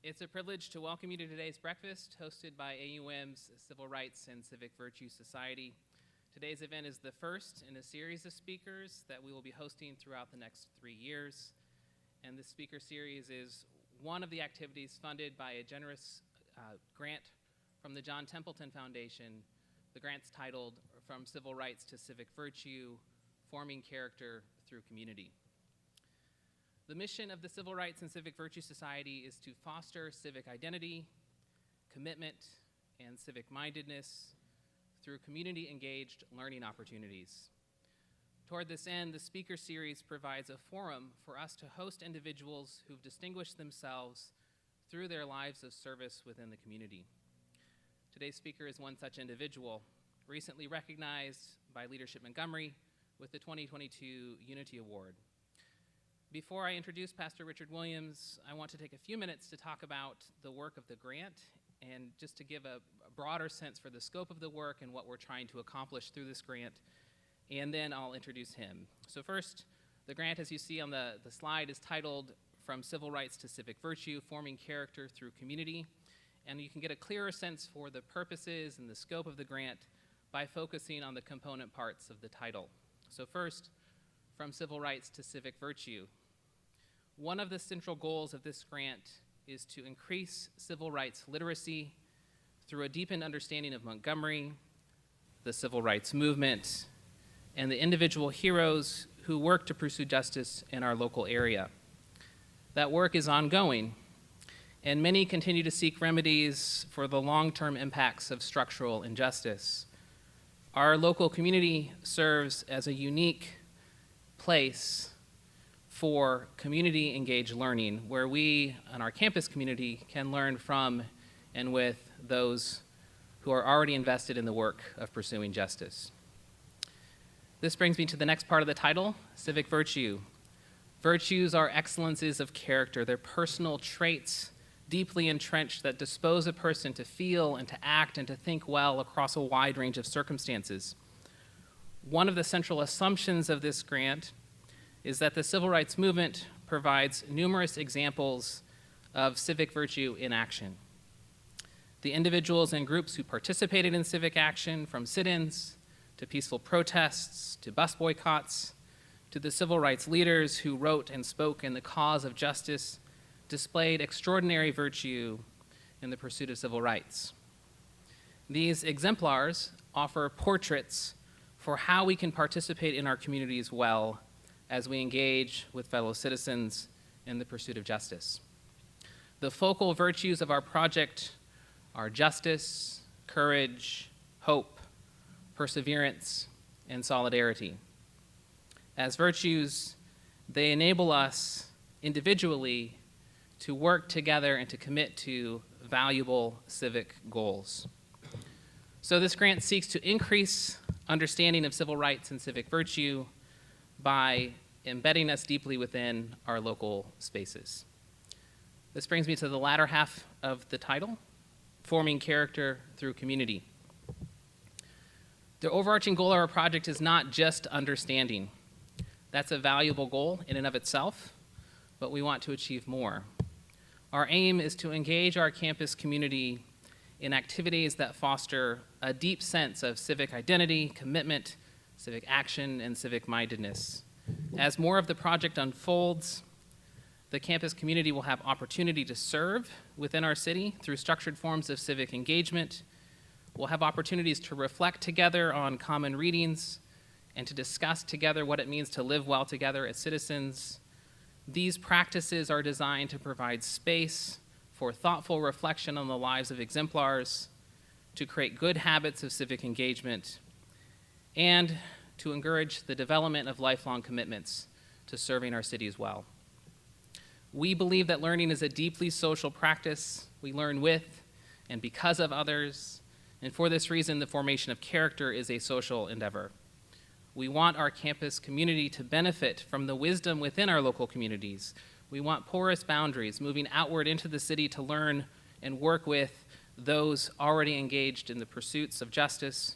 It's a privilege to welcome you to today's breakfast, hosted by AUM's Civil Rights and Civic Virtue Society. Today's event is the first in a series of speakers that we will be hosting throughout the next 3 years. And this speaker series is one of the activities funded by a generous grant from the John Templeton Foundation. The grant's titled From Civil Rights to Civic Virtue, Forming Character Through Community. The mission of the Civil Rights and Civic Virtue Society is to foster civic identity, commitment, and civic-mindedness through community-engaged learning opportunities. Toward this end, the speaker series provides a forum for us to host individuals who've distinguished themselves through their lives of service within the community. Today's speaker is one such individual, recently recognized by Leadership Montgomery with the 2022 Unity Award. Before I introduce Pastor Richard Williams, I want to take a few minutes to talk about the work of the grant and just to give a broader sense for the scope of the work and what we're trying to accomplish through this grant, and then I'll introduce him. So first, the grant, as you see on the slide, is titled From Civil Rights to Civic Virtue, Forming Character Through Community, and you can get a clearer sense for the purposes and the scope of the grant by focusing on the component parts of the title. So first, From Civil Rights to Civic Virtue. One of the central goals of this grant is to increase civil rights literacy through a deepened understanding of Montgomery, the civil rights movement, and the individual heroes who work to pursue justice in our local area. That work is ongoing, and many continue to seek remedies for the long-term impacts of structural injustice. Our local community serves as a unique place for community-engaged learning, where we and our campus community can learn from and with those who are already invested in the work of pursuing justice. This brings me to the next part of the title, Civic Virtue. Virtues are excellences of character. They're personal traits deeply entrenched that dispose a person to feel and to act and to think well across a wide range of circumstances. One of the central assumptions of this grant is that the civil rights movement provides numerous examples of civic virtue in action. The individuals and groups who participated in civic action, from sit-ins to peaceful protests to bus boycotts, to the civil rights leaders who wrote and spoke in the cause of justice, displayed extraordinary virtue in the pursuit of civil rights. These exemplars offer portraits for how we can participate in our communities well as we engage with fellow citizens in the pursuit of justice. The focal virtues of our project are justice, courage, hope, perseverance, and solidarity. As virtues, they enable us individually to work together and to commit to valuable civic goals. So this grant seeks to increase understanding of civil rights and civic virtue by embedding us deeply within our local spaces. This brings me to the latter half of the title, Forming Character Through Community. The overarching goal of our project is not just understanding. That's a valuable goal in and of itself, but we want to achieve more. Our aim is to engage our campus community in activities that foster a deep sense of civic identity, commitment, civic action, and civic-mindedness. As more of the project unfolds, the campus community will have opportunity to serve within our city through structured forms of civic engagement. We'll have opportunities to reflect together on common readings and to discuss together what it means to live well together as citizens. These practices are designed to provide space for thoughtful reflection on the lives of exemplars, to create good habits of civic engagement, and to encourage the development of lifelong commitments to serving our cities well. We believe that learning is a deeply social practice. We learn with and because of others, and for this reason, the formation of character is a social endeavor. We want our campus community to benefit from the wisdom within our local communities. We want porous boundaries moving outward into the city to learn and work with those already engaged in the pursuits of justice,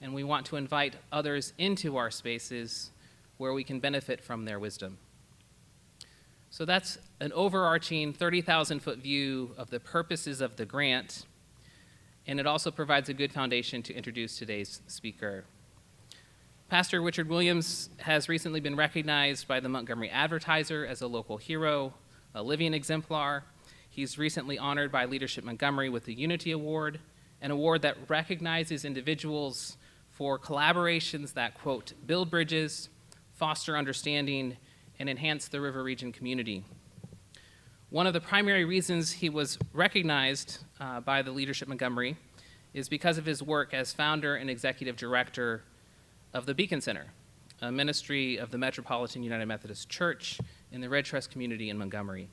and we want to invite others into our spaces where we can benefit from their wisdom. So that's an overarching 30,000-foot view of the purposes of the grant, and it also provides a good foundation to introduce today's speaker. Pastor Richard Williams has recently been recognized by the Montgomery Advertiser as a local hero, a living exemplar. He's recently honored by Leadership Montgomery with the Unity Award, an award that recognizes individuals for collaborations that, quote, build bridges, foster understanding, and enhance the river region community. One of the primary reasons he was recognized by the Leadership Montgomery is because of his work as founder and executive director of the Beacon Center, a ministry of the Metropolitan United Methodist Church in the Red Trust community in Montgomery.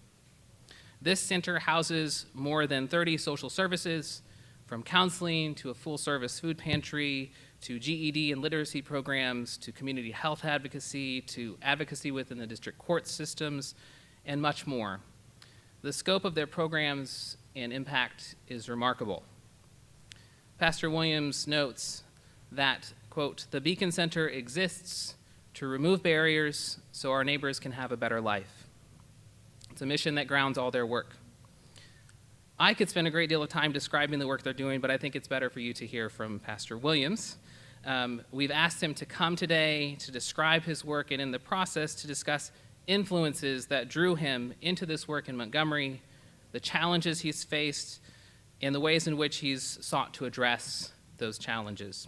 This center houses more than 30 social services, from counseling to a full-service food pantry, to GED and literacy programs, to community health advocacy, to advocacy within the district court systems, and much more. The scope of their programs and impact is remarkable. Pastor Williams notes that, quote, the Beacon Center exists to remove barriers so our neighbors can have a better life. It's a mission that grounds all their work. I could spend a great deal of time describing the work they're doing, but I think it's better for you to hear from Pastor Williams. We've asked him to come today to describe his work and in the process to discuss influences that drew him into this work in Montgomery, the challenges he's faced, and the ways in which he's sought to address those challenges.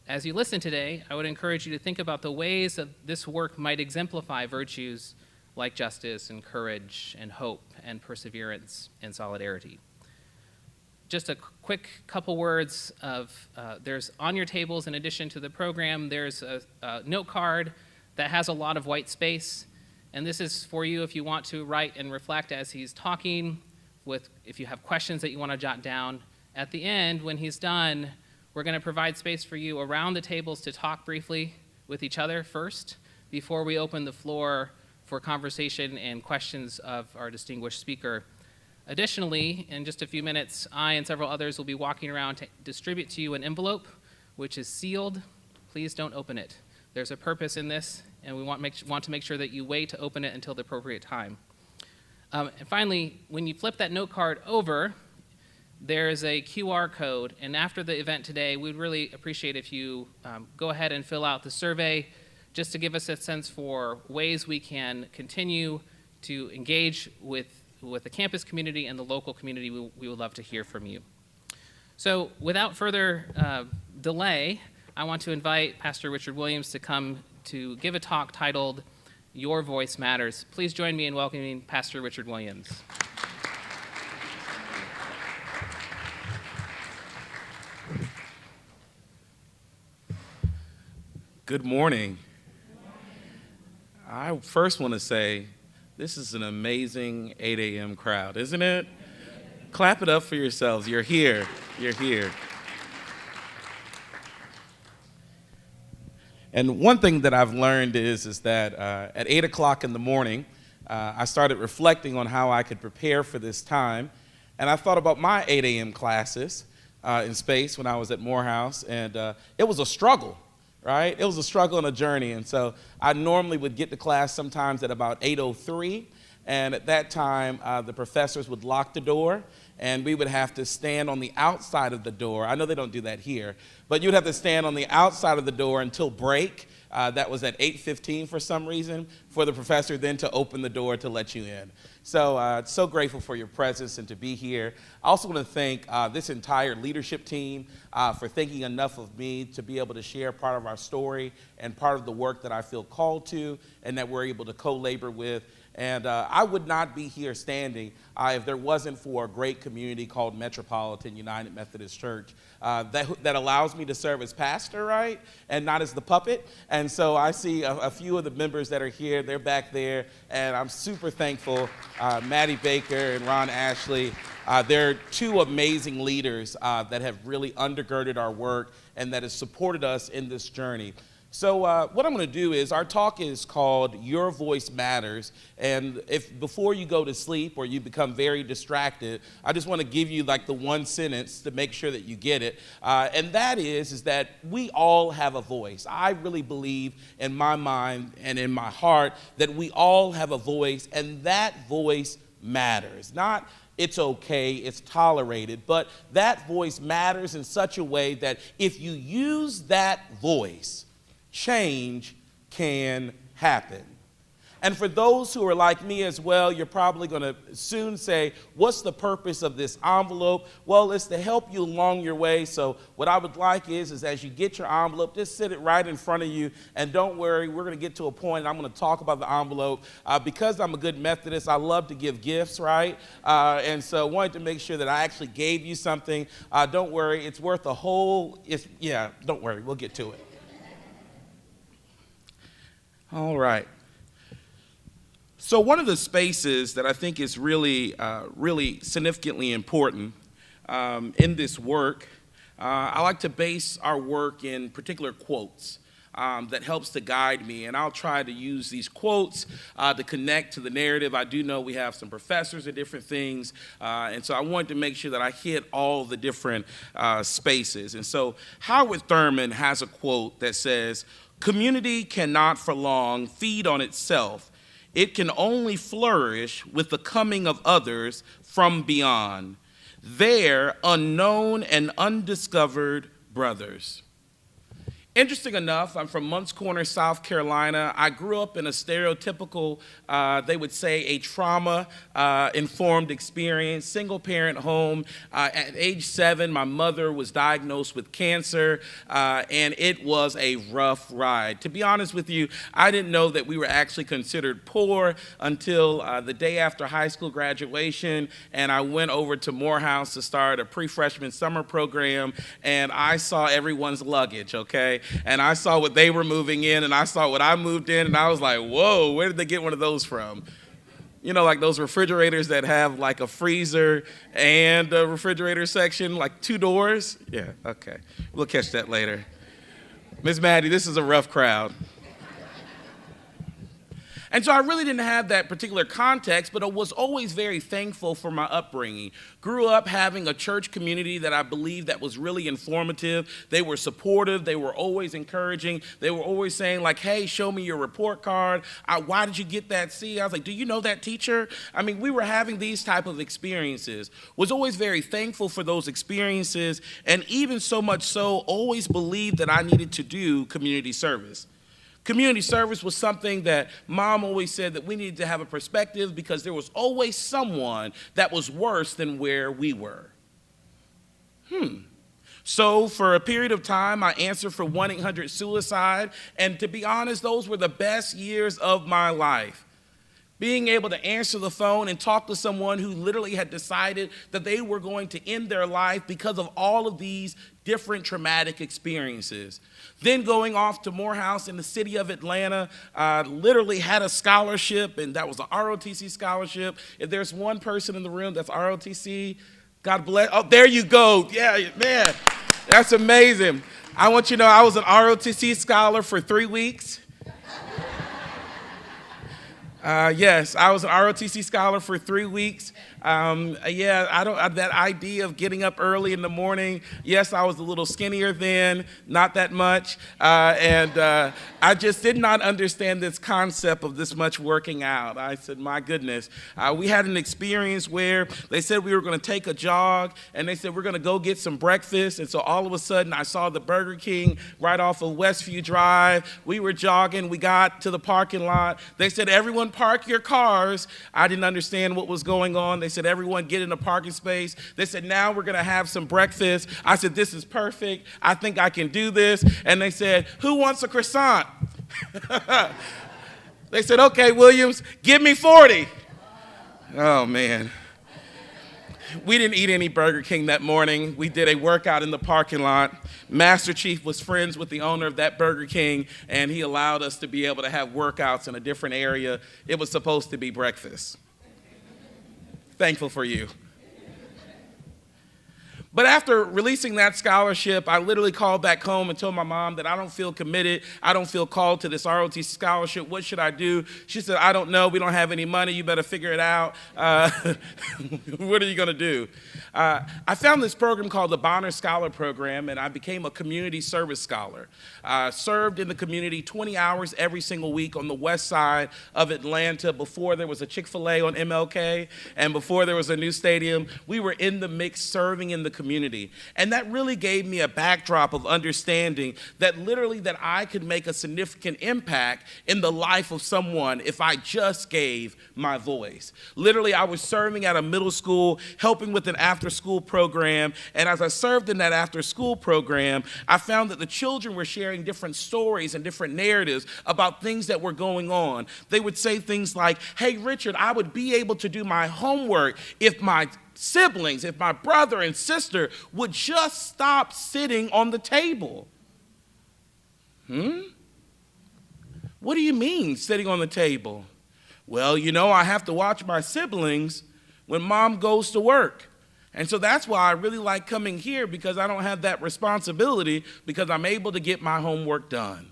As you listen today, I would encourage you to think about the ways that this work might exemplify virtues like justice and courage and hope and perseverance and solidarity. Just a quick couple words of, there's on your tables, in addition to the program, there's a note card that has a lot of white space. And this is for you if you want to write and reflect as he's talking, if you have questions that you want to jot down. At the end, when he's done, we're going to provide space for you around the tables to talk briefly with each other first, before we open the floor for conversation and questions of our distinguished speaker. Additionally, in just a few minutes, I and several others will be walking around to distribute to you an envelope, which is sealed. Please don't open it. There's a purpose in this, and we want to make sure that you wait to open it until the appropriate time. And finally, when you flip that note card over, there's a QR code, and after the event today, we'd really appreciate if you go ahead and fill out the survey just to give us a sense for ways we can continue to engage with the campus community and the local community. We would love to hear from you. So without further delay, I want to invite Pastor Richard Williams to come to give a talk titled, Your Voice Matters. Please join me in welcoming Pastor Richard Williams. Good morning. I first want to say this is an amazing 8 a.m. crowd, isn't it? Clap it up for yourselves. You're here. You're here. And one thing that I've learned is that at 8 o'clock in the morning, I started reflecting on how I could prepare for this time. And I thought about my 8 a.m. classes in space when I was at Morehouse. And it was a struggle, right? It was a struggle and a journey. And so I normally would get to class sometimes at about 8:03. And at that time, the professors would lock the door, and we would have to stand on the outside of the door. I know they don't do that here, but you'd have to stand on the outside of the door until break. That was at 8:15 for some reason, for the professor then to open the door to let you in. So, so grateful for your presence and to be here. I also want to thank this entire leadership team for thinking enough of me to be able to share part of our story and part of the work that I feel called to and that we're able to co-labor with. And I would not be here standing if there wasn't for a great community called Metropolitan United Methodist Church that allows me to serve as pastor, right, and not as the puppet. And so I see a few of the members that are here. They're back there, and I'm super thankful. Maddie Baker and Ron Ashley, they're two amazing leaders that have really undergirded our work and that has supported us in this journey. So what I'm going to do is, our talk is called Your Voice Matters. And if before you go to sleep or you become very distracted, I just want to give you like the one sentence to make sure that you get it. And that is that we all have a voice. I really believe in my mind and in my heart that we all have a voice, and that voice matters. Not it's okay, it's tolerated, but that voice matters in such a way that if you use that voice, change can happen. And for those who are like me as well, you're probably going to soon say, what's the purpose of this envelope? Well, it's to help you along your way. So what I would like is as you get your envelope, just sit it right in front of you. And don't worry, we're going to get to a point, and I'm going to talk about the envelope. Because I'm a good Methodist, I love to give gifts, right? And so I wanted to make sure that I actually gave you something. Don't worry, it's worth a whole, don't worry, we'll get to it. All right. So one of the spaces that I think is really significantly important in this work, I like to base our work in particular quotes that helps to guide me. And I'll try to use these quotes to connect to the narrative. I do know we have some professors at different things, and so I wanted to make sure that I hit all the different spaces. And so Howard Thurman has a quote that says, "Community cannot for long feed on itself. It can only flourish with the coming of others from beyond, their unknown and undiscovered brothers." Interesting enough, I'm from Moncks Corner, South Carolina. I grew up in a stereotypical, they would say, a trauma-informed experience, single-parent home. At age 7, my mother was diagnosed with cancer, and it was a rough ride. To be honest with you, I didn't know that we were actually considered poor until the day after high school graduation, and I went over to Morehouse to start a pre-freshman summer program, and I saw everyone's luggage, okay? And I saw what they were moving in, and I saw what I moved in, and I was like, whoa, where did they get one of those from? You know, like those refrigerators that have like a freezer and a refrigerator section, like 2 doors? Yeah, okay. We'll catch that later. Miss Maddie, this is a rough crowd. And so I really didn't have that particular context, but I was always very thankful for my upbringing. Grew up having a church community that I believed that was really informative. They were supportive. They were always encouraging. They were always saying like, hey, show me your report card. Why did you get that C? I was like, do you know that teacher? I mean, we were having these type of experiences. Was always very thankful for those experiences, and even so much so, always believed that I needed to do community service. Community service was something that Mom always said that we needed to have a perspective because there was always someone that was worse than where we were. So for a period of time, I answered for 1-800-SUICIDE, and to be honest, those were the best years of my life. Being able to answer the phone and talk to someone who literally had decided that they were going to end their life because of all of these different traumatic experiences. Then going off to Morehouse in the city of Atlanta, literally had a scholarship, and that was an ROTC scholarship. If there's one person in the room that's ROTC, God bless. Oh, there you go. Yeah, man, that's amazing. I want you to know I was an ROTC scholar for 3 weeks. Yes, I was an ROTC scholar for 3 weeks. That idea of getting up early in the morning. Yes, I was a little skinnier then, not that much. I just did not understand this concept of this much working out. I said, my goodness. We had an experience where they said we were going to take a jog, and they said we're going to go get some breakfast. And so all of a sudden, I saw the Burger King right off of Westview Drive. We were jogging. We got to the parking lot. They said, everyone park your cars. I didn't understand what was going on. They said, everyone get in a parking space. They said, now we're going to have some breakfast. I said, this is perfect. I think I can do this. And they said, who wants a croissant? They said, okay, Williams, give me 40. Oh, man. We didn't eat any Burger King that morning. We did a workout in the parking lot. Master Chief was friends with the owner of that Burger King, and he allowed us to be able to have workouts in a different area. It was supposed to be breakfast. Thankful for you. But after releasing that scholarship, I literally called back home and told my mom that I don't feel committed. I don't feel called to this ROTC scholarship. What should I do? She said, I don't know. We don't have any money. You better figure it out. What are you going to do? I found this program called the Bonner Scholar Program, and I became a community service scholar. Served in the community 20 hours every single week on the west side of Atlanta before there was a Chick-fil-A on MLK and before there was a new stadium. We were in the mix serving in the community. And that really gave me a backdrop of understanding that literally that I could make a significant impact in the life of someone if I just gave my voice. Literally, I was serving at a middle school, helping with an after-school program, and as I served in that after-school program, I found that the children were sharing different stories and different narratives about things that were going on. They would say things like, hey, Richard, I would be able to do my homework if my siblings, if my brother and sister would just stop sitting on the table. What do you mean, sitting on the table? Well, you know, I have to watch my siblings when mom goes to work. And so that's why I really like coming here, because I don't have that responsibility, because I'm able to get my homework done.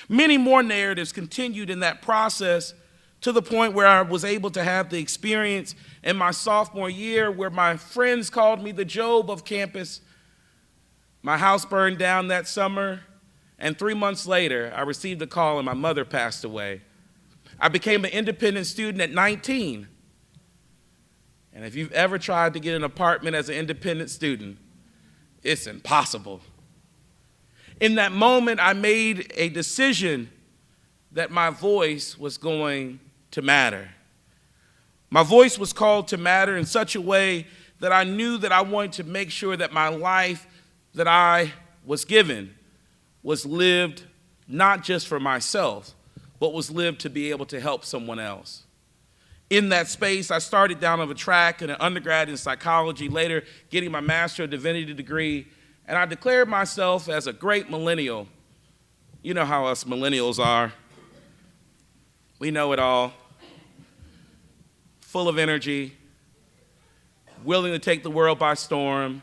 Many more narratives continued in that process, to the point where I was able to have the experience in my sophomore year where my friends called me the Job of campus. My house burned down that summer, and 3 months later, I received a call and my mother passed away. I became an independent student at 19. And if you've ever tried to get an apartment as an independent student, it's impossible. In that moment, I made a decision that my voice was going to matter. My voice was called to matter in such a way that I knew that I wanted to make sure that my life that I was given was lived not just for myself, but was lived to be able to help someone else. In that space, I started down on a track in an undergrad in psychology, later getting my Master of Divinity degree, and I declared myself as a great millennial. You know how us millennials are. We know it all. Full of energy, willing to take the world by storm,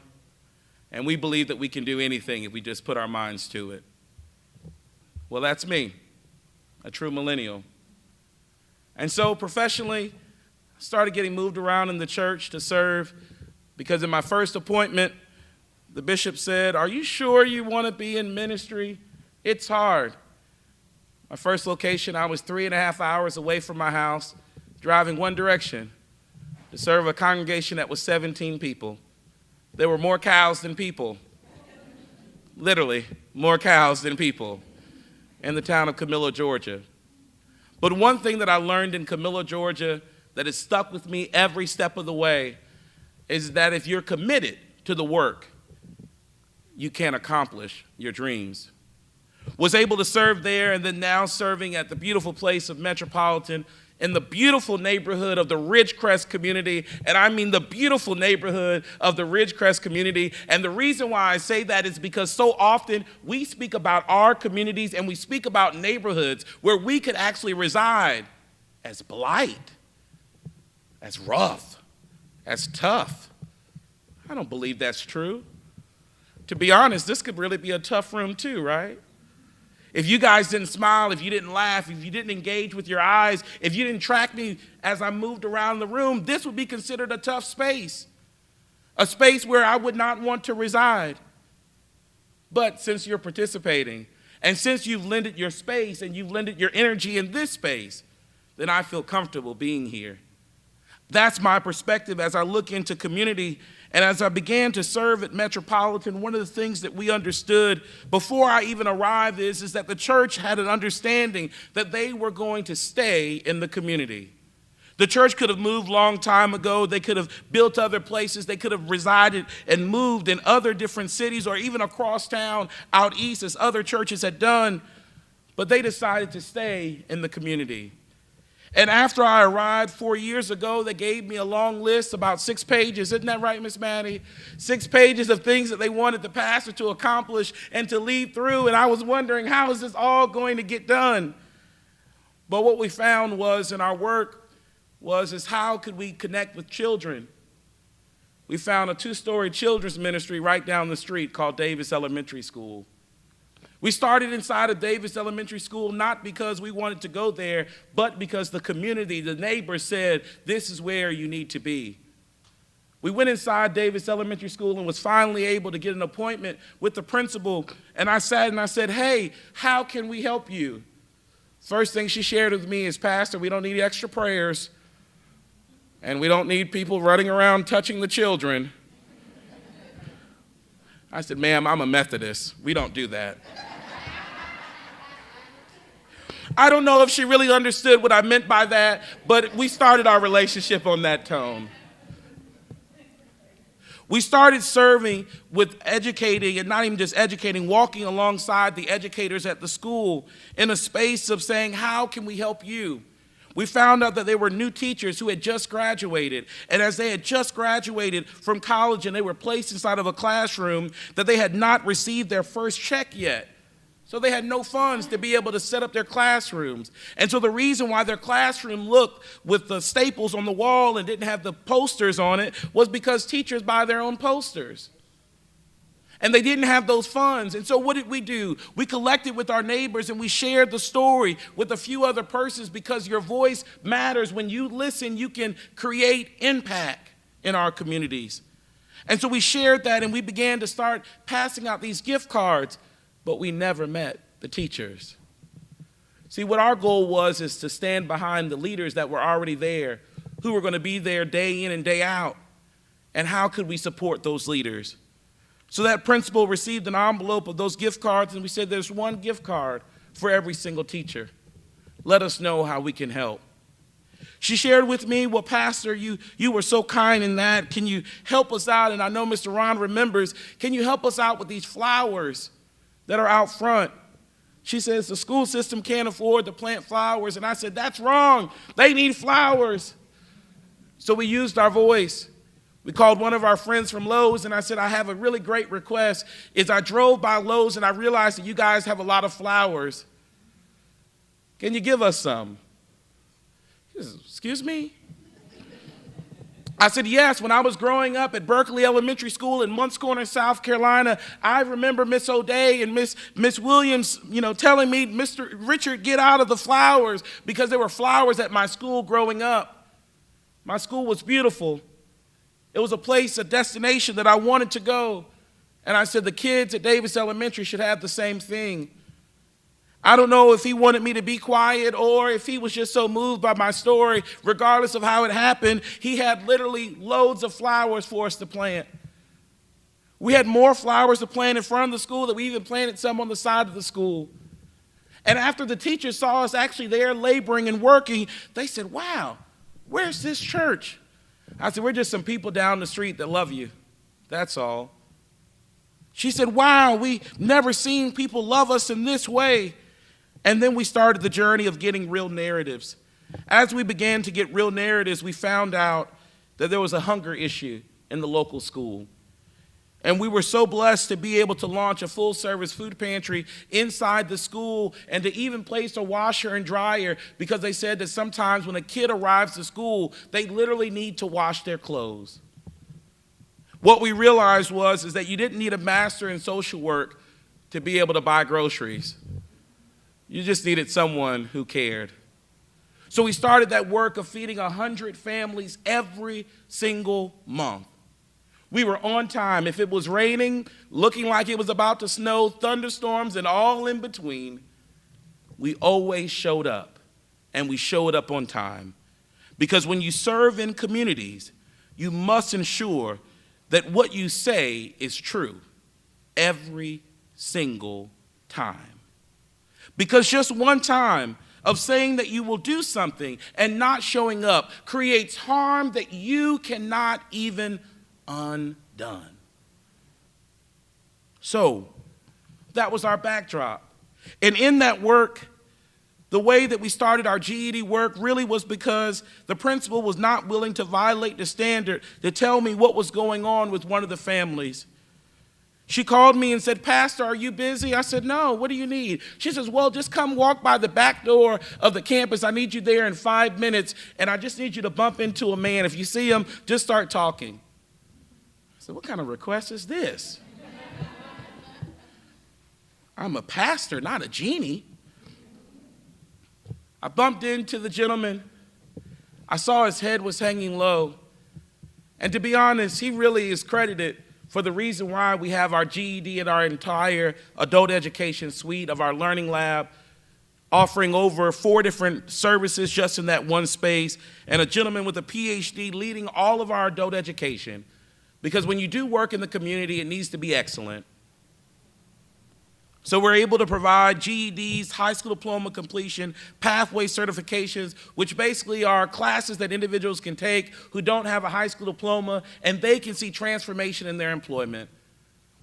and we believe that we can do anything if we just put our minds to it. Well, that's me, a true millennial. And so professionally, I started getting moved around in the church to serve, because in my first appointment, the bishop said, "Are you sure you want to be in ministry? It's hard." My first location, I was 3.5 hours away from my house, driving one direction to serve a congregation that was 17 people. There were more cows than people, literally more cows than people, in the town of Camilla, Georgia. But one thing that I learned in Camilla, Georgia, that has stuck with me every step of the way is that if you're committed to the work, you can accomplish your dreams. Was able to serve there, and then now serving at the beautiful place of Metropolitan in the beautiful neighborhood of the Ridgecrest community, and I mean the beautiful neighborhood of the Ridgecrest community. And the reason why I say that is because so often we speak about our communities and we speak about neighborhoods where we could actually reside as blight, as rough, as tough. I don't believe that's true. To be honest, this could really be a tough room too, right? If you guys didn't smile, if you didn't laugh, if you didn't engage with your eyes, if you didn't track me as I moved around the room, this would be considered a tough space, a space where I would not want to reside. But since you're participating, and since you've lended your space and you've lended your energy in this space, then I feel comfortable being here. That's my perspective as I look into community. And as I began to serve at Metropolitan, one of the things that we understood before I even arrived is that the church had an understanding that they were going to stay in the community. The church could have moved a long time ago. They could have built other places. They could have resided and moved in other different cities or even across town out east as other churches had done. But they decided to stay in the community. And after I arrived 4 years ago, they gave me a long list, about 6 pages. Isn't that right, Miss Maddie? 6 pages of things that they wanted the pastor to accomplish and to lead through. And I was wondering, how is this all going to get done? But what we found was in our work is how could we connect with children? we found a 2-story children's ministry right down the street called Davis Elementary School. We started inside of Davis Elementary School not because we wanted to go there, but because the community, the neighbors said, this is where you need to be. We went inside Davis Elementary School and was finally able to get an appointment with the principal. And I sat and I said, hey, how can we help you? First thing she shared with me is, Pastor, we don't need extra prayers. And we don't need people running around touching the children. I said, ma'am, I'm a Methodist. We don't do that. I don't know if she really understood what I meant by that, but we started our relationship on that tone. We started serving with educating, and not even just educating, walking alongside the educators at the school in a space of saying, how can we help you? We found out that there were new teachers who had just graduated, and as they had just graduated from college and they were placed inside of a classroom, that they had not received their first check yet. So they had no funds to be able to set up their classrooms. And so the reason why their classroom looked with the staples on the wall and didn't have the posters on it was because teachers buy their own posters. And they didn't have those funds. And so what did we do? We collected with our neighbors and we shared the story with a few other persons, because your voice matters. When you listen, you can create impact in our communities. And so we shared that and we began to start passing out these gift cards. But we never met the teachers. See, what our goal was is to stand behind the leaders that were already there, who were going to be there day in and day out. And how could we support those leaders? So that principal received an envelope of those gift cards, and we said, there's one gift card for every single teacher. Let us know how we can help. She shared with me, well, Pastor, you were so kind in that. Can you help us out? And I know Mr. Ron remembers, can you help us out with these flowers that are out front? She says the school system can't afford to plant flowers. And I said, that's wrong. They need flowers. So we used our voice. We called one of our friends from Lowe's, and I said, I have a really great request. I drove by Lowe's, and I realized that you guys have a lot of flowers. Can you give us some? He says, excuse me? I said, yes. When I was growing up at Berkeley Elementary School in Munts Corner, South Carolina, I remember Miss O'Day and Miss Williams, telling me, Mr. Richard, get out of the flowers, because there were flowers at my school growing up. My school was beautiful. It was a place, a destination that I wanted to go. And I said, the kids at Davis Elementary should have the same thing. I don't know if he wanted me to be quiet or if he was just so moved by my story. Regardless of how it happened, he had literally loads of flowers for us to plant. We had more flowers to plant in front of the school than we even planted some on the side of the school. And after the teachers saw us actually there laboring and working, they said, wow, where's this church? I said, we're just some people down the street that love you. That's all. She said, wow, we never seen people love us in this way. And then we started the journey of getting real narratives. As we began to get real narratives, we found out that there was a hunger issue in the local school. And we were so blessed to be able to launch a full-service food pantry inside the school and to even place a washer and dryer, because they said that sometimes when a kid arrives to school, they literally need to wash their clothes. What we realized is that you didn't need a master in social work to be able to buy groceries. You just needed someone who cared. So we started that work of feeding 100 families every single month. We were on time. If it was raining, looking like it was about to snow, thunderstorms, and all in between, we always showed up, and we showed up on time. Because when you serve in communities, you must ensure that what you say is true every single time. Because just one time of saying that you will do something and not showing up creates harm that you cannot even undone. So that was our backdrop. And in that work, the way that we started our GED work really was because the principal was not willing to violate the standard to tell me what was going on with one of the families. She called me and said, Pastor, are you busy? I said, no, what do you need? She says, well, just come walk by the back door of the campus. I need you there in 5 minutes, and I just need you to bump into a man. If you see him, just start talking. said, what kind of request is this? I'm a pastor, not a genie. I bumped into the gentleman. I saw his head was hanging low. And to be honest, he really is credited for the reason why we have our GED and our entire adult education suite of our learning lab, offering over 4 different services just in that one space, and a gentleman with a PhD leading all of our adult education. Because when you do work in the community, it needs to be excellent. So we're able to provide GEDs, high school diploma completion, pathway certifications, which basically are classes that individuals can take who don't have a high school diploma, and they can see transformation in their employment.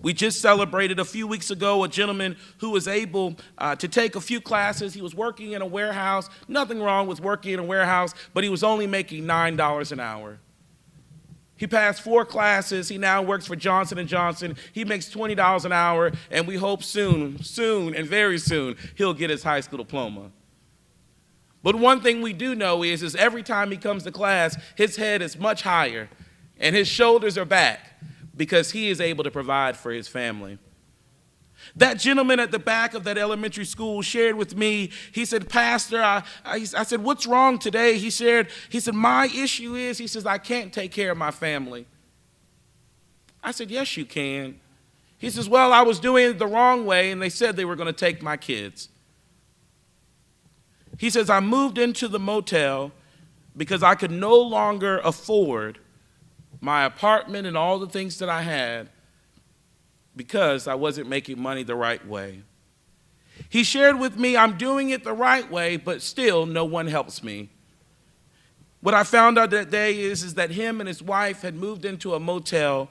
We just celebrated a few weeks ago a gentleman who was able to take a few classes. He was working in a warehouse. Nothing wrong with working in a warehouse, but he was only making $9 an hour. He passed 4 classes. He now works for Johnson & Johnson. He makes $20 an hour, and we hope soon, and very soon, he'll get his high school diploma. But one thing we do know is every time he comes to class, his head is much higher, and his shoulders are back, because he is able to provide for his family. That gentleman at the back of that elementary school shared with me, he said, Pastor, I said, what's wrong today? He said, my issue is, he says, I can't take care of my family. I said, yes, you can. He says, well, I was doing it the wrong way, and they said they were going to take my kids. He says, I moved into the motel because I could no longer afford my apartment and all the things that I had, because I wasn't making money the right way. He shared with me, I'm doing it the right way, but still no one helps me. What I found out that day is that him and his wife had moved into a motel.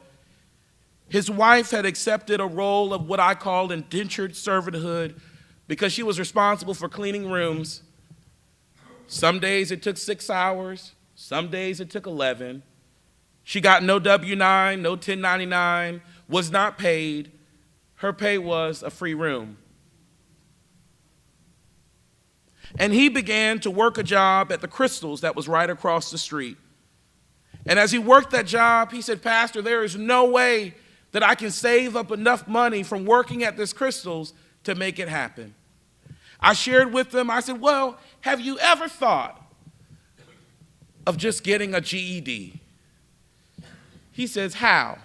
His wife had accepted a role of what I call indentured servanthood because she was responsible for cleaning rooms. Some days it took 6 hours, some days it took 11. She got no W-9, no 1099, was not paid. Her pay was a free room. And he began to work a job at the Crystals that was right across the street. And as he worked that job, he said, Pastor, there is no way that I can save up enough money from working at this Crystals to make it happen. I shared with them, I said, well, have you ever thought of just getting a GED? He says, how?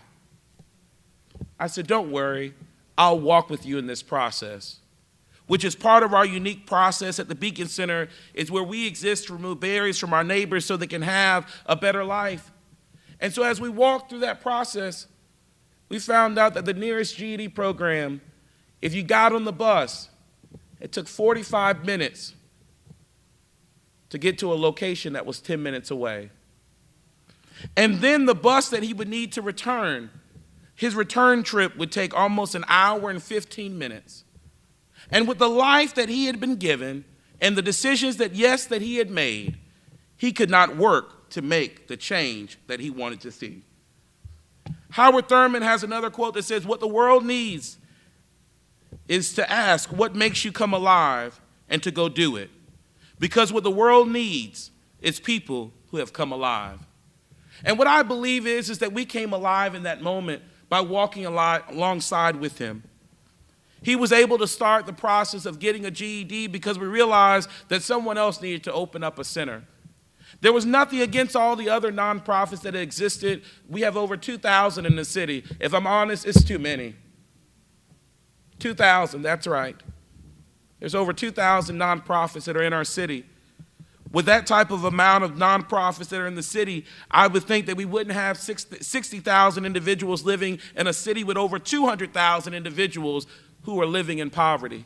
I said, don't worry, I'll walk with you in this process, which is part of our unique process at the Beacon Center, is where we exist to remove barriers from our neighbors so they can have a better life. And so as we walked through that process, we found out that the nearest GED program, if you got on the bus, it took 45 minutes to get to a location that was 10 minutes away. And then the bus that he would need to return, his return trip would take almost an hour and 15 minutes. And with the life that he had been given and the decisions that he had made, he could not work to make the change that he wanted to see. Howard Thurman has another quote that says, what the world needs is to ask what makes you come alive and to go do it. Because what the world needs is people who have come alive. And what I believe is that we came alive in that moment by walking alongside with him. He was able to start the process of getting a GED because we realized that someone else needed to open up a center. There was nothing against all the other nonprofits that existed. We have over 2,000 in the city. If I'm honest, it's too many. 2,000, that's right. There's over 2,000 nonprofits that are in our city. With that type of amount of nonprofits that are in the city, I would think that we wouldn't have 60,000 individuals living in a city with over 200,000 individuals who are living in poverty.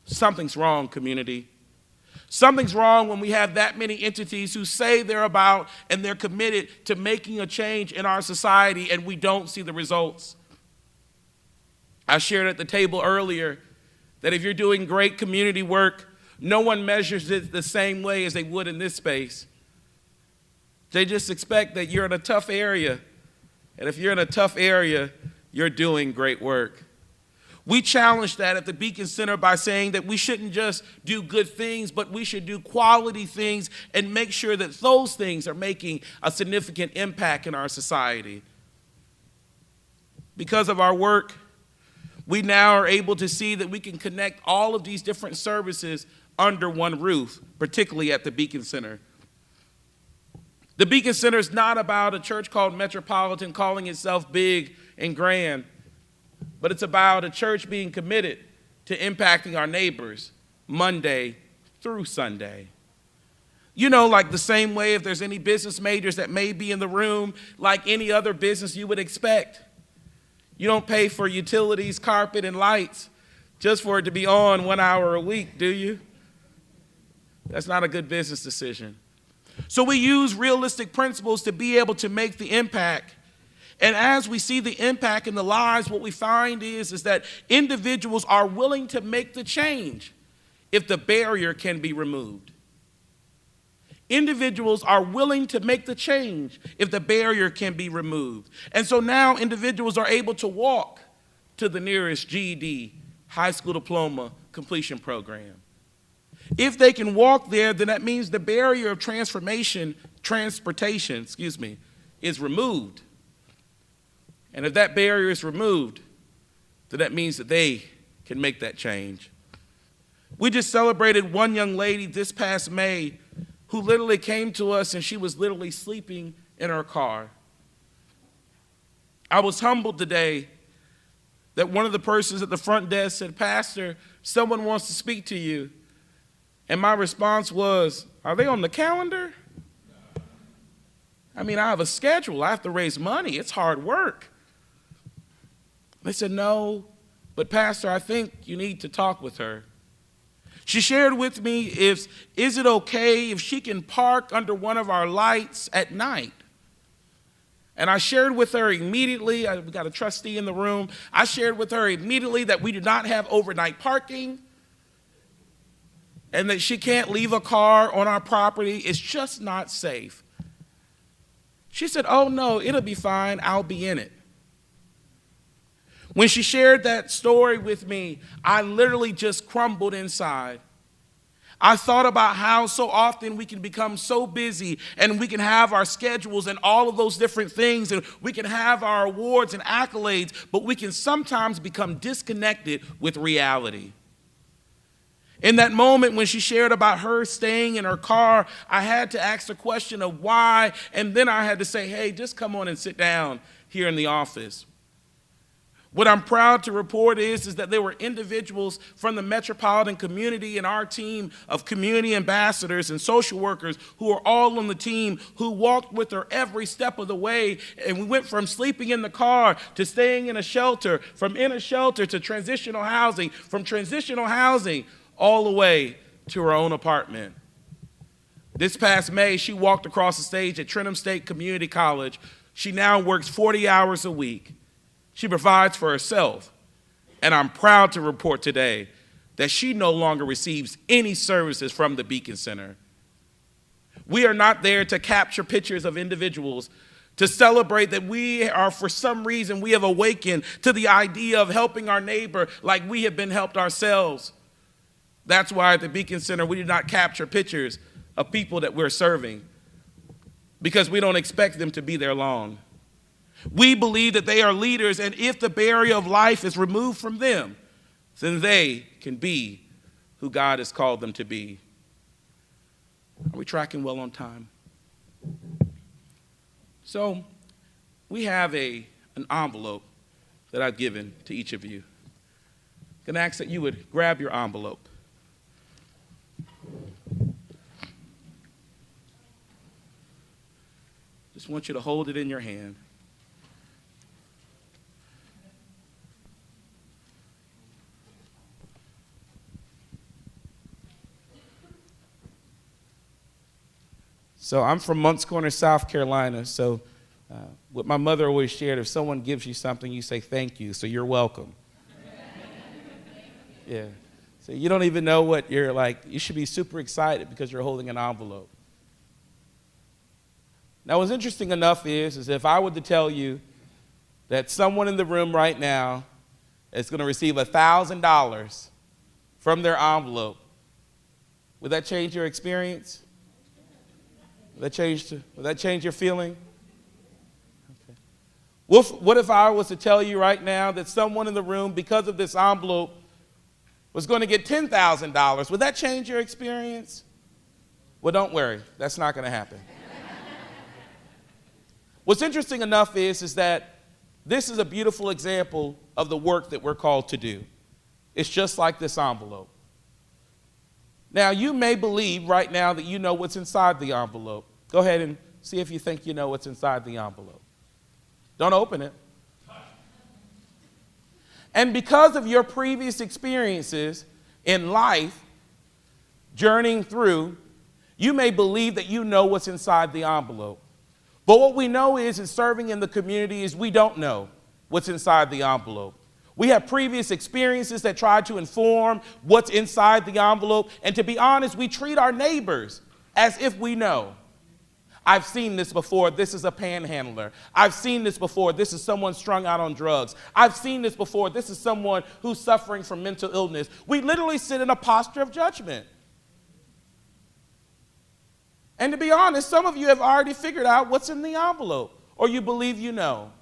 Something's wrong, community. Something's wrong when we have that many entities who say they're about and they're committed to making a change in our society, and we don't see the results. I shared at the table earlier that if you're doing great community work, no one measures it the same way as they would in this space. They just expect that you're in a tough area. And if you're in a tough area, you're doing great work. We challenge that at the Beacon Center by saying that we shouldn't just do good things, but we should do quality things and make sure that those things are making a significant impact in our society. Because of our work, we now are able to see that we can connect all of these different services under one roof, particularly at the Beacon Center. The Beacon Center is not about a church called Metropolitan calling itself big and grand, but it's about a church being committed to impacting our neighbors Monday through Sunday. You know, like the same way if there's any business majors that may be in the room, like any other business you would expect. You don't pay for utilities, carpet, and lights just for it to be on 1 hour a week, do you? That's not a good business decision. So we use realistic principles to be able to make the impact. And as we see the impact in the lives, what we find is that individuals are willing to make the change if the barrier can be removed. Individuals are willing to make the change if the barrier can be removed. And so now individuals are able to walk to the nearest GED, high school diploma completion program. If they can walk there, then that means the barrier of transportation, is removed. And if that barrier is removed, then that means that they can make that change. We just celebrated one young lady this past May who literally came to us and she was literally sleeping in her car. I was humbled today that one of the persons at the front desk said, "Pastor, someone wants to speak to you." And my response was, "Are they on the calendar? I mean, I have a schedule. I have to raise money. It's hard work." They said, "No, but Pastor, I think you need to talk with her." She shared with me, is it okay if she can park under one of our lights at night? And I shared with her immediately, we got a trustee in the room, I shared with her immediately that we do not have overnight parking and that she can't leave a car on our property. It's just not safe. She said, "Oh no, it'll be fine, I'll be in it." When she shared that story with me, I literally just crumbled inside. I thought about how so often we can become so busy and we can have our schedules and all of those different things and we can have our awards and accolades, but we can sometimes become disconnected with reality. In that moment when she shared about her staying in her car, I had to ask the question of why, and then I had to say, "Hey, just come on and sit down here in the office." What I'm proud to report is that there were individuals from the metropolitan community and our team of community ambassadors and social workers who are all on the team who walked with her every step of the way. And we went from sleeping in the car to staying in a shelter, from in a shelter to transitional housing, from transitional housing all the way to her own apartment. This past May, she walked across the stage at Trentham State Community College. She now works 40 hours a week. She provides for herself, and I'm proud to report today that she no longer receives any services from the Beacon Center. We are not there to capture pictures of individuals, to celebrate that we are, for some reason, we have awakened to the idea of helping our neighbor like we have been helped ourselves. That's why at the Beacon Center, we do not capture pictures of people that we're serving, because we don't expect them to be there long. We believe that they are leaders, and if the barrier of life is removed from them, then they can be who God has called them to be. Are we tracking well on time? So we have an envelope that I've given to each of you. I'm going to ask that you would grab your envelope. Just want you to hold it in your hand. So I'm from Moncks Corner, South Carolina. So what my mother always shared, if someone gives you something, you say thank you, so you're welcome. Yeah. So you don't even know what you're like. You should be super excited because you're holding an envelope. Now, what's interesting enough is if I were to tell you that someone in the room right now is going to receive $1,000 from their envelope, would that change your experience? Would that change your feeling? Okay. What if I was to tell you right now that someone in the room, because of this envelope, was going to get $10,000? Would that change your experience? Well, don't worry. That's not going to happen. What's interesting enough is that this is a beautiful example of the work that we're called to do. It's just like this envelope. Now, you may believe right now that you know what's inside the envelope. Go ahead and see if you think you know what's inside the envelope. Don't open it. And because of your previous experiences in life, journeying through, you may believe that you know what's inside the envelope. But what we know is, in serving in the community, is we don't know what's inside the envelope. We have previous experiences that try to inform what's inside the envelope. And to be honest, we treat our neighbors as if we know. I've seen this before. This is a panhandler. I've seen this before. This is someone strung out on drugs. I've seen this before. This is someone who's suffering from mental illness. We literally sit in a posture of judgment. And to be honest, some of you have already figured out what's in the envelope, or you believe you know.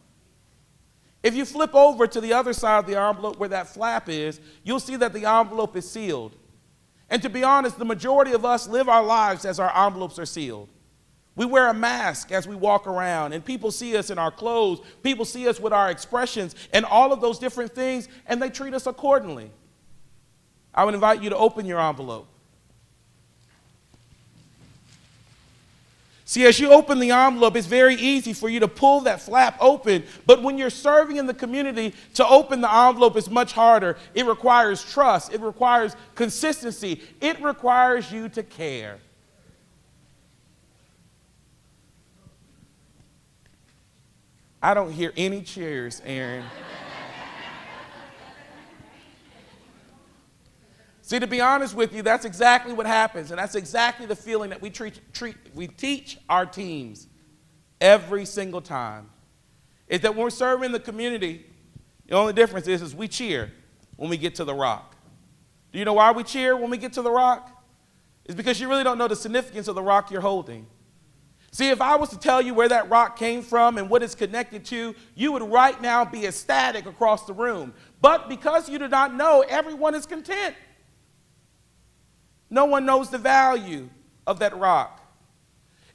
If you flip over to the other side of the envelope where that flap is, you'll see that the envelope is sealed. And to be honest, the majority of us live our lives as our envelopes are sealed. We wear a mask as we walk around, and people see us in our clothes, people see us with our expressions, and all of those different things, and they treat us accordingly. I would invite you to open your envelope. See, as you open the envelope, it's very easy for you to pull that flap open, but when you're serving in the community, to open the envelope is much harder. It requires trust. It requires consistency. It requires you to care. I don't hear any cheers, Aaron. See, to be honest with you, that's exactly what happens, and that's exactly the feeling that we teach our teams every single time. Is that when we're serving the community, the only difference is we cheer when we get to the rock. Do you know why we cheer when we get to the rock? It's because you really don't know the significance of the rock you're holding. See, if I was to tell you where that rock came from and what it's connected to, you would right now be ecstatic across the room. But because you do not know, everyone is content. No one knows the value of that rock.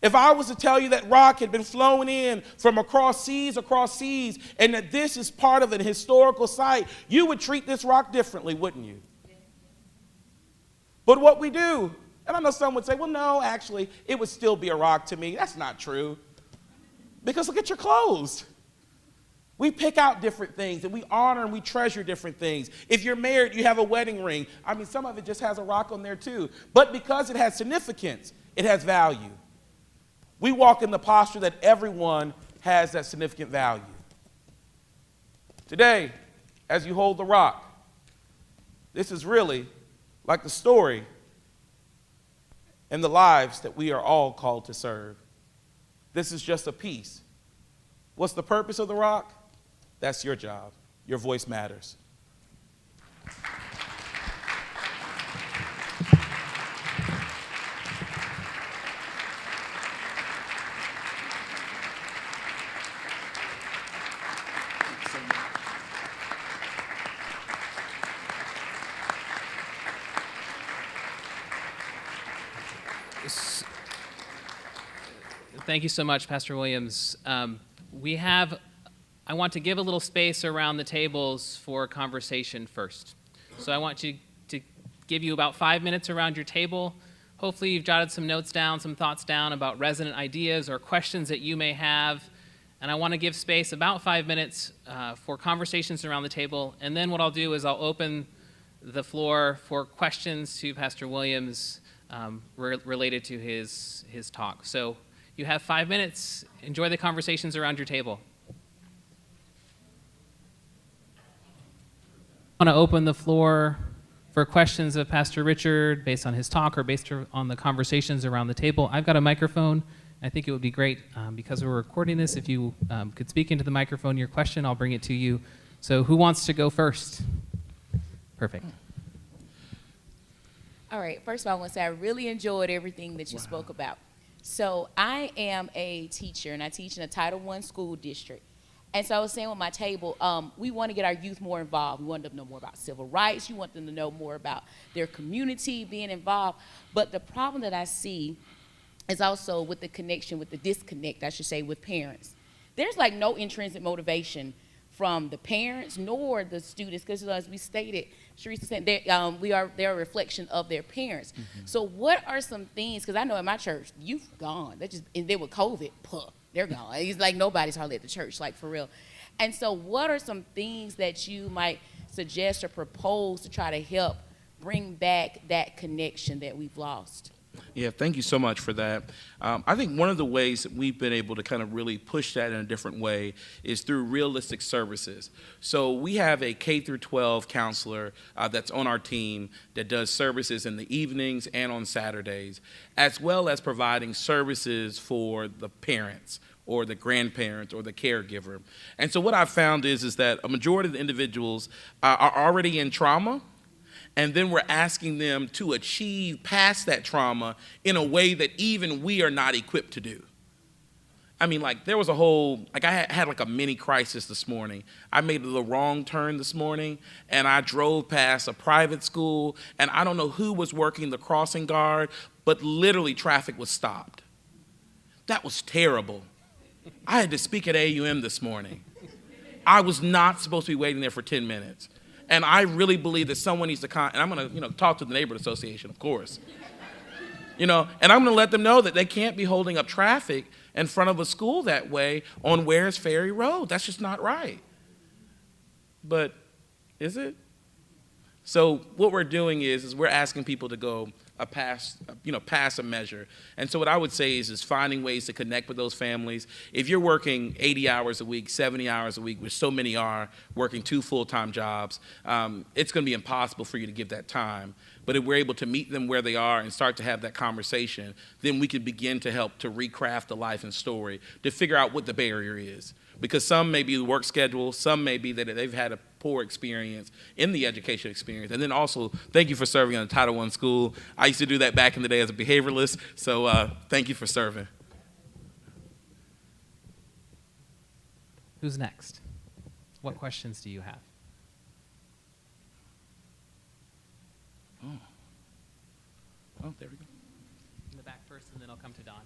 If I was to tell you that rock had been flown in from across seas, and that this is part of an historical site, you would treat this rock differently, wouldn't you? But what we do, and I know some would say, well, no, actually, it would still be a rock to me. That's not true. Because look at your clothes. We pick out different things, and we honor and we treasure different things. If you're married, you have a wedding ring. I mean, some of it just has a rock on there too. But because it has significance, it has value. We walk in the posture that everyone has that significant value. Today, as you hold the rock, this is really like the story and the lives that we are all called to serve. This is just a piece. What's the purpose of the rock? That's your job. Your voice matters. Thank you so much, Pastor Williams. I want to give a little space around the tables for conversation first. So I want to give you about 5 minutes around your table. Hopefully you've jotted some notes down, some thoughts down about resonant ideas or questions that you may have. And I want to give space about 5 minutes for conversations around the table. And then what I'll do is I'll open the floor for questions to Pastor Williams related to his talk. So you have 5 minutes. Enjoy the conversations around your table. I want to open the floor for questions of Pastor Richard based on his talk or based on the conversations around the table. I've got a microphone. I think it would be great because we're recording this. If you could speak into the microphone your question, I'll bring it to you. So who wants to go first? Perfect. All right. First of all, I want to say I really enjoyed everything that you spoke about. So I am a teacher, and I teach in a Title I school district. And so I was saying with my table, we want to get our youth more involved. We want them to know more about civil rights. You want them to know more about their community, being involved. But the problem that I see is also with the connection, with the disconnect, I should say, with parents. There's like no intrinsic motivation from the parents nor the students, because as we stated, Sharice said, they're a reflection of their parents. Mm-hmm. So what are some things, because I know in my church, youth gone. And then with COVID, they're gone. It's like nobody's hardly at the church, like for real. And so what are some things that you might suggest or propose to try to help bring back that connection that we've lost? Yeah, thank you so much for that. I think one of the ways that we've been able to kind of really push that in a different way is through realistic services. So we have a K through 12 counselor that's on our team that does services in the evenings and on Saturdays, as well as providing services for the parents or the grandparents or the caregiver. And so what I've found is that a majority of the individuals are already in trauma, and then we're asking them to achieve past that trauma in a way that even we are not equipped to do. I mean, like, there was a whole, like, I had like a mini crisis this morning. I made the wrong turn this morning, and I drove past a private school, and I don't know who was working the crossing guard, but literally traffic was stopped. That was terrible. I had to speak at AUM this morning. I was not supposed to be waiting there for 10 minutes. And I really believe that someone needs to and I'm going to, talk to the neighborhood association, of course. And I'm going to let them know that they can't be holding up traffic in front of a school that way on Wares Ferry Road. That's just not right. But is it? So what we're doing is we're asking people to go past a measure. And so what I would say is finding ways to connect with those families. If you're working 80 hours a week, 70 hours a week, which so many are working 2 full-time jobs, it's going to be impossible for you to give that time. But if we're able to meet them where they are and start to have that conversation, then we can begin to help to recraft the life and story, to figure out what the barrier is. Because some may be the work schedule, some may be that they've had a poor experience in the education experience. And then also, thank you for serving in a Title I school. I used to do that back in the day as a behavioralist, so thank you for serving. Who's next? What questions do you have? Oh, there we go. In the back first, and then I'll come to Don.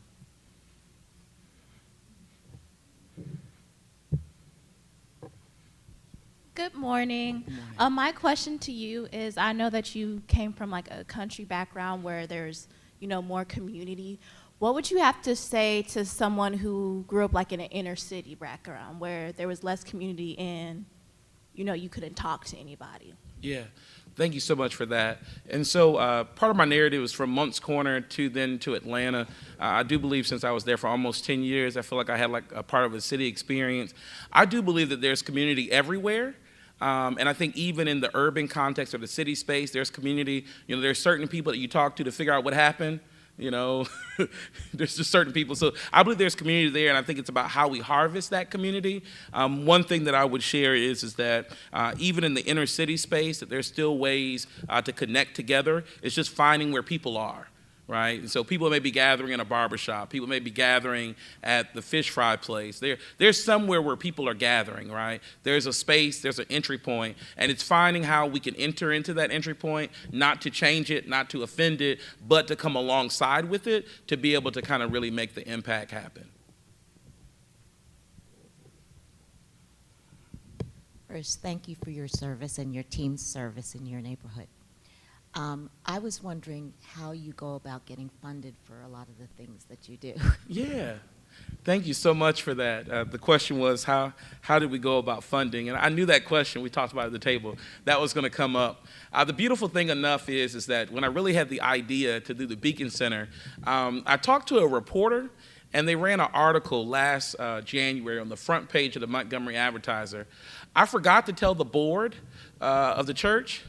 Good morning. Good morning. My question to you is, I know that you came from like a country background where there's, more community. What would you have to say to someone who grew up like in an inner city background where there was less community and, you couldn't talk to anybody? Yeah. Thank you so much for that. And so part of my narrative is from Moncks Corner to Atlanta. I do believe since I was there for almost 10 years, I feel like I had like a part of a city experience. I do believe that there's community everywhere. And I think even in the urban context or the city space, there's community. There's certain people that you talk to figure out what happened. There's just certain people. So I believe there's community there, and I think it's about how we harvest that community. One thing that I would share is that even in the inner city space, that there's still ways to connect together. It's just finding where people are. Right? And so people may be gathering in a barbershop. People may be gathering at the fish fry place. There's somewhere where people are gathering, right? There's a space, there's an entry point, and it's finding how we can enter into that entry point, not to change it, not to offend it, but to come alongside with it to be able to kind of really make the impact happen. First, thank you for your service and your team's service in your neighborhood. I was wondering how you go about getting funded for a lot of the things that you do. Yeah. Thank you so much for that. The question was, how did we go about funding? And I knew that question, we talked about it at the table, that was going to come up. The beautiful thing enough is that when I really had the idea to do the Beacon Center, I talked to a reporter, and they ran an article last January on the front page of the Montgomery Advertiser. I forgot to tell the board of the church.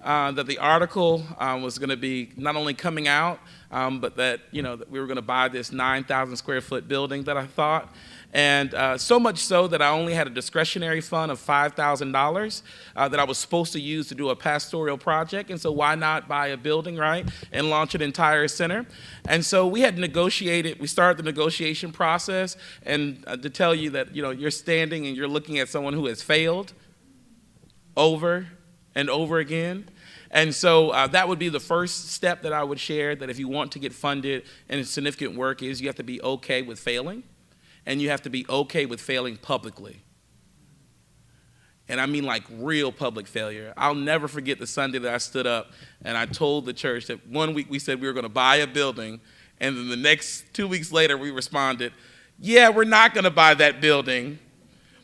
that the article was going to be not only coming out, but that, that we were going to buy this 9,000 square foot building that I thought. And so much so that I only had a discretionary fund of $5,000 that I was supposed to use to do a pastoral project. And so why not buy a building, right, and launch an entire center? And so we had negotiated, we started the negotiation process. And to tell you that, you're standing and you're looking at someone who has failed over and over again. And so that would be the first step that I would share, that if you want to get funded in significant work, is you have to be okay with failing. And you have to be okay with failing publicly. And I mean like real public failure. I'll never forget the Sunday that I stood up and I told the church that one week we said we were going to buy a building, and then the next 2 weeks later we responded, yeah, we're not going to buy that building,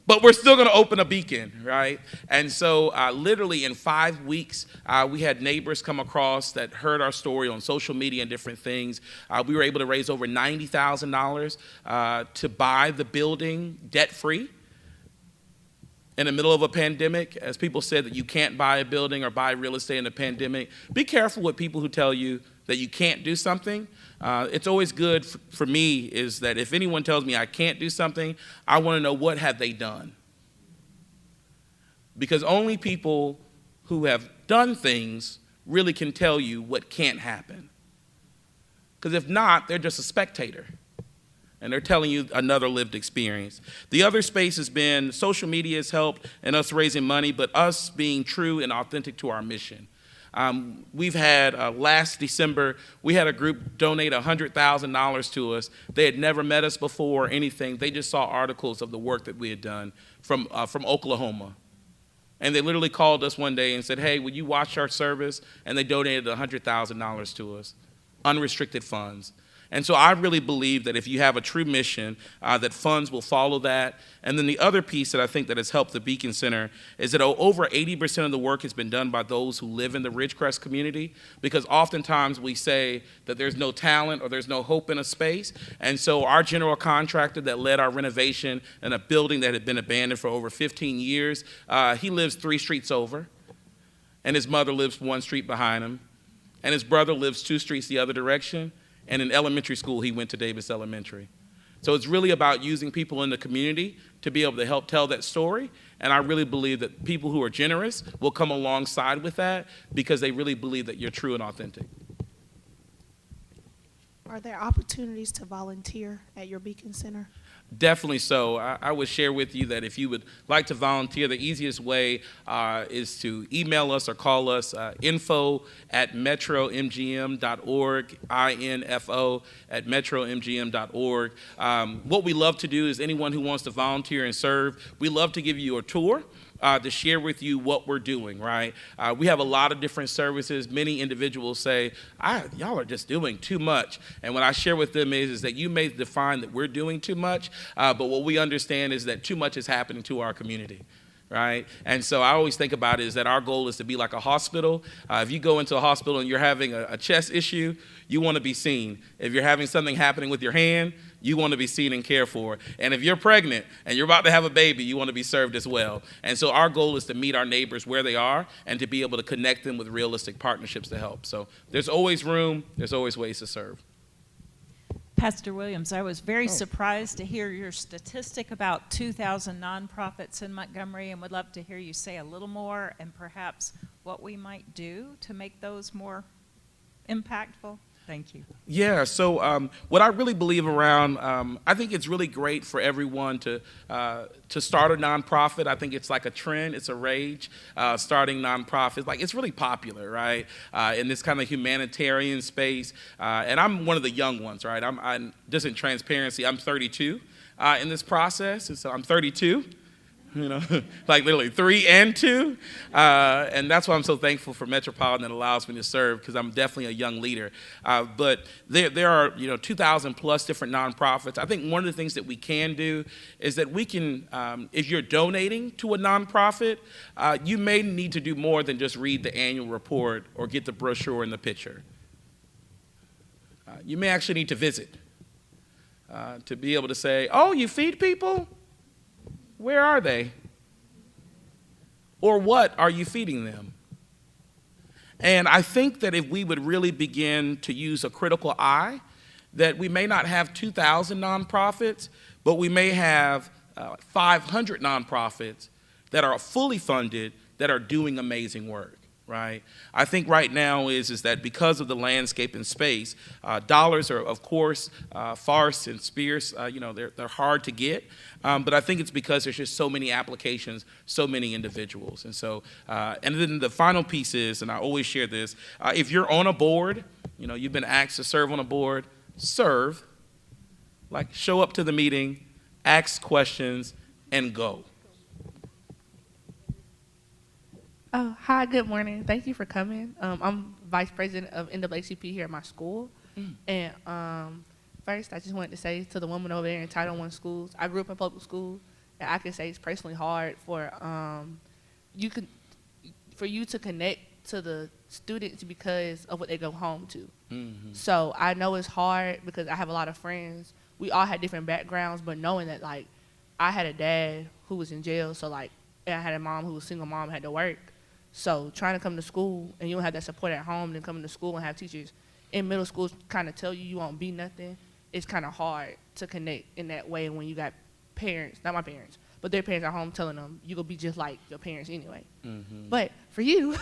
but we're still going to open a beacon, right? And so literally in 5 weeks, we had neighbors come across that heard our story on social media and different things. We were able to raise over $90,000 to buy the building debt-free in the middle of a pandemic. As people said that you can't buy a building or buy real estate in a pandemic, be careful with people who tell you that you can't do something. It's always good for me is that if anyone tells me I can't do something, I want to know what have they done. Because only people who have done things really can tell you what can't happen. Because if not, they're just a spectator. And they're telling you another lived experience. The other space has been social media has helped and us raising money, but us being true and authentic to our mission. We've had, last December, we had a group donate $100,000 to us. They had never met us before or anything. They just saw articles of the work that we had done from Oklahoma. And they literally called us one day and said, hey, would you watch our service? And they donated $100,000 to us, unrestricted funds. And so I really believe that if you have a true mission, that funds will follow that. And then the other piece that I think that has helped the Beacon Center is that over 80% of the work has been done by those who live in the Ridgecrest community, because oftentimes we say that there's no talent or there's no hope in a space. And so our general contractor that led our renovation in a building that had been abandoned for over 15 years, he lives 3 streets over, and his mother lives 1 street behind him, and his brother lives 2 streets the other direction. And in elementary school, he went to Davis Elementary. So it's really about using people in the community to be able to help tell that story. And I really believe that people who are generous will come alongside with that because they really believe that you're true and authentic. Are there opportunities to volunteer at your Beacon Center? Definitely so. I would share with you that if you would like to volunteer, the easiest way is to email us or call us, info@metromgm.org, info@metromgm.org. What we love to do is anyone who wants to volunteer and serve, we love to give you a tour. To share with you what we're doing, right? We have a lot of different services. Many individuals say, y'all are just doing too much. And what I share with them is that you may define that we're doing too much, but what we understand is that too much is happening to our community. Right? And so I always think about it is that our goal is to be like a hospital. If you go into a hospital and you're having a chest issue, you want to be seen. If you're having something happening with your hand, you want to be seen and cared for. And if you're pregnant and you're about to have a baby, you want to be served as well. And so our goal is to meet our neighbors where they are and to be able to connect them with realistic partnerships to help. So there's always room, there's always ways to serve. Pastor Williams, I was very surprised to hear your statistic about 2,000 nonprofits in Montgomery, and would love to hear you say a little more and perhaps what we might do to make those more impactful. Thank you. Yeah, so what I really believe around, I think it's really great for everyone to start a nonprofit. I think it's like a trend, it's a rage, starting nonprofits. Like, it's really popular, right, in this kind of humanitarian space. And I'm one of the young ones, right? I'm just in transparency, I'm 32 in this process, and so I'm 32. You know, like literally 3 and 2. And that's why I'm so thankful for Metropolitan that allows me to serve, because I'm definitely a young leader. But there are, 2,000 plus different nonprofits. I think one of the things that we can do is that we can, if you're donating to a nonprofit, you may need to do more than just read the annual report or get the brochure and the picture. You may actually need to visit to be able to say, oh, you feed people? Where are they? Or what are you feeding them? And I think that if we would really begin to use a critical eye, that we may not have 2,000 nonprofits, but we may have 500 nonprofits that are fully funded, that are doing amazing work, right? I think right now is that because of the landscape and space, dollars are, of course, farce and scarce, they're hard to get, but I think it's because there's just so many applications, so many individuals. And so, and then the final piece is, and I always share this, if you're on a board, you've been asked to serve on a board, serve, like show up to the meeting, ask questions, and go. Oh, hi, good morning. Thank you for coming. I'm Vice President of NAACP here at my school. And first, I just wanted to say to the woman over there in Title I schools, I grew up in public school, and I can say it's personally hard for you to connect to the students because of what they go home to. Mm-hmm. So I know it's hard because I have a lot of friends. We all had different backgrounds, but knowing that, like, I had a dad who was in jail, so, like, and I had a mom who was a single mom, had to work. So trying to come to school and you don't have that support at home, then coming to school and have teachers in middle school kind of tell you won't be nothing, it's kind of hard to connect in that way when you got parents, not my parents, but their parents at home telling them you're going to be just like your parents anyway. Mm-hmm. But for you,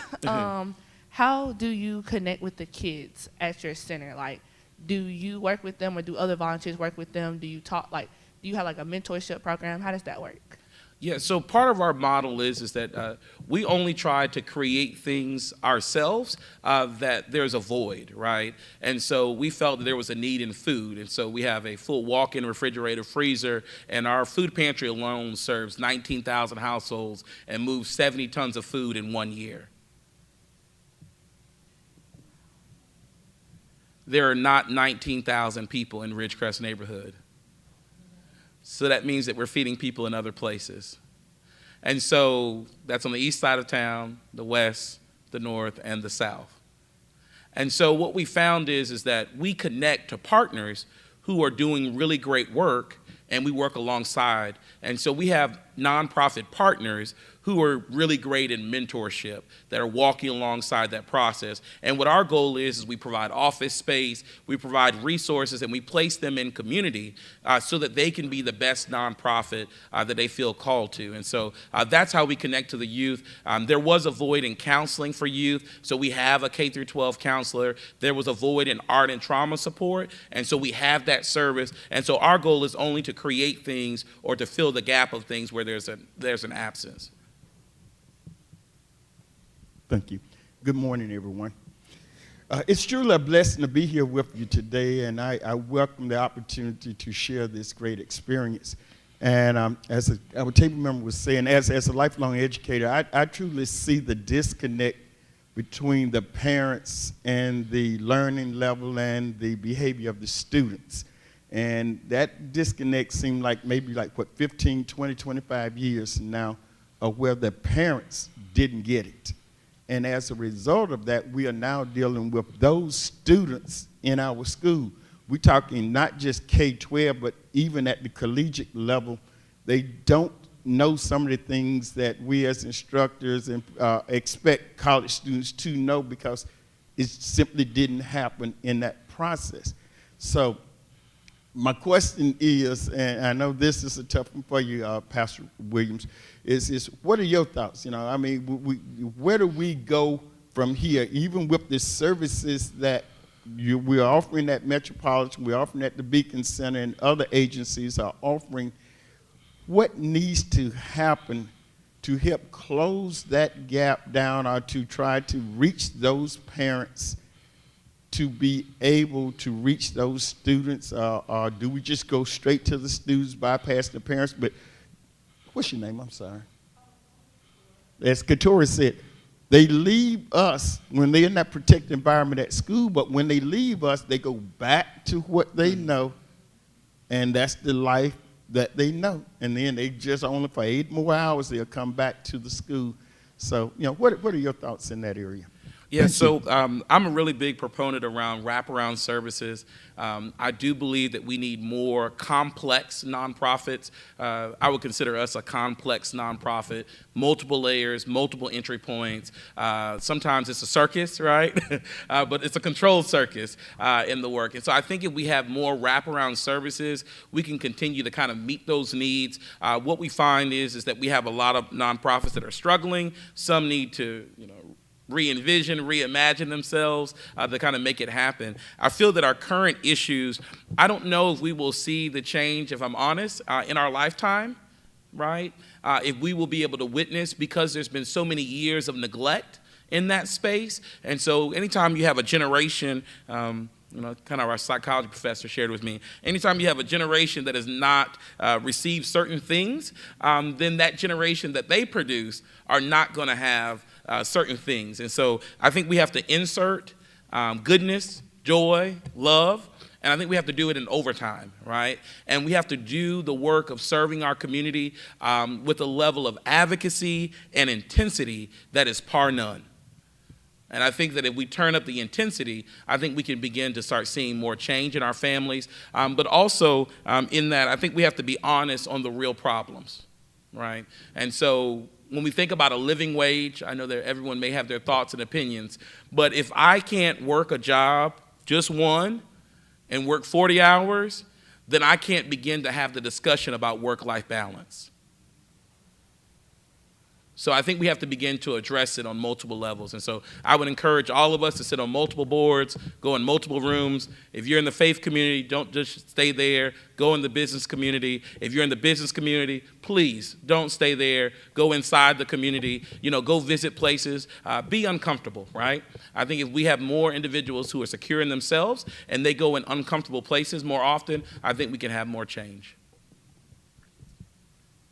how do you connect with the kids at your center? Like, do you work with them or do other volunteers work with them? Do you talk, like, do you have like a mentorship program? How does that work? Yeah, so part of our model is that we only try to create things ourselves that there's a void, right? And so we felt that there was a need in food, and so we have a full walk-in refrigerator, freezer, and our food pantry alone serves 19,000 households and moves 70 tons of food in 1 year. There are not 19,000 people in Ridgecrest neighborhood. So that means that we're feeding people in other places. And so that's on the east side of town, the west, the north, and the south. And so what we found is that we connect to partners who are doing really great work, and we work alongside. And so we have nonprofit partners who are really great in mentorship, that are walking alongside that process. And what our goal is we provide office space, we provide resources, and we place them in community so that they can be the best nonprofit that they feel called to. And so that's how we connect to the youth. There was a void in counseling for youth, so we have a K-12 counselor. There was a void in art and trauma support, and so we have that service. And so our goal is only to create things or to fill the gap of things where there's an absence. Thank you. Good morning, everyone. It's truly a blessing to be here with you today, and I welcome the opportunity to share this great experience. And as our table member was saying, as a lifelong educator, I truly see the disconnect between the parents and the learning level and the behavior of the students. And that disconnect seemed like maybe 15, 20, 25 years now of where the parents didn't get it. And as a result of that, we are now dealing with those students in our school. We're talking not just K-12, but even at the collegiate level. They don't know some of the things that we as instructors expect college students to know because it simply didn't happen in that process. So my question is, and I know this is a tough one for you, Pastor Williams, is what are your thoughts? I mean, where do we go from here, even with the services that we're offering at Metropolitan, we're offering at the Beacon Center, and other agencies are offering? What needs to happen to help close that gap down or to try to reach those parents to be able to reach those students, or do we just go straight to the students, bypass the parents? But what's your name? I'm sorry. As Katori said, they leave us when they're in that protected environment at school, but when they leave us, they go back to what they know, and that's the life that they know. And then they just only for 8 more hours, they'll come back to the school. So, what are your thoughts in that area? Yeah, so I'm a really big proponent around wraparound services. I do believe that we need more complex nonprofits. I would consider us a complex nonprofit, multiple layers, multiple entry points. Sometimes it's a circus, right? But it's a controlled circus in the work. And so I think if we have more wraparound services, we can continue to kind of meet those needs. What we find is that we have a lot of nonprofits that are struggling. Some need to, re-envision, reimagine themselves to kind of make it happen. I feel that our current issues, I don't know if we will see the change, if I'm honest, in our lifetime, right? If we will be able to witness, because there's been so many years of neglect in that space. And so anytime you have a generation, kind of our psychology professor shared with me, anytime you have a generation that has not received certain things, then that generation that they produce are not going to have certain things. And so I think we have to insert goodness, joy, love, and I think we have to do it in overtime, right? And we have to do the work of serving our community with a level of advocacy and intensity that is par none. And I think that if we turn up the intensity, I think we can begin to start seeing more change in our families. But also in that, I think we have to be honest on the real problems, right? And so when we think about a living wage, I know that everyone may have their thoughts and opinions, but if I can't work a job, just one, and work 40 hours, then I can't begin to have the discussion about work-life balance. So I think we have to begin to address it on multiple levels. And so I would encourage all of us to sit on multiple boards, go in multiple rooms. If you're in the faith community, don't just stay there. Go in the business community. If you're in the business community, please don't stay there. Go inside the community. Go visit places. Be uncomfortable, right? I think if we have more individuals who are secure in themselves and they go in uncomfortable places more often, I think we can have more change.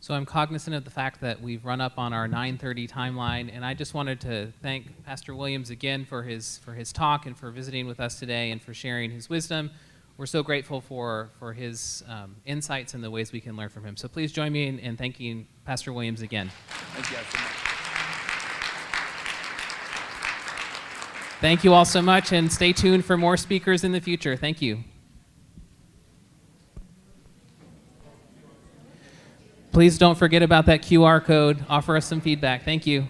So I'm cognizant of the fact that we've run up on our 9:30 timeline, and I just wanted to thank Pastor Williams again for his talk and for visiting with us today and for sharing his wisdom. We're so grateful for his insights and the ways we can learn from him. So please join me in thanking Pastor Williams again. Thank you guys so much. Thank you all so much, and stay tuned for more speakers in the future. Thank you. Please don't forget about that QR code. Offer us some feedback. Thank you.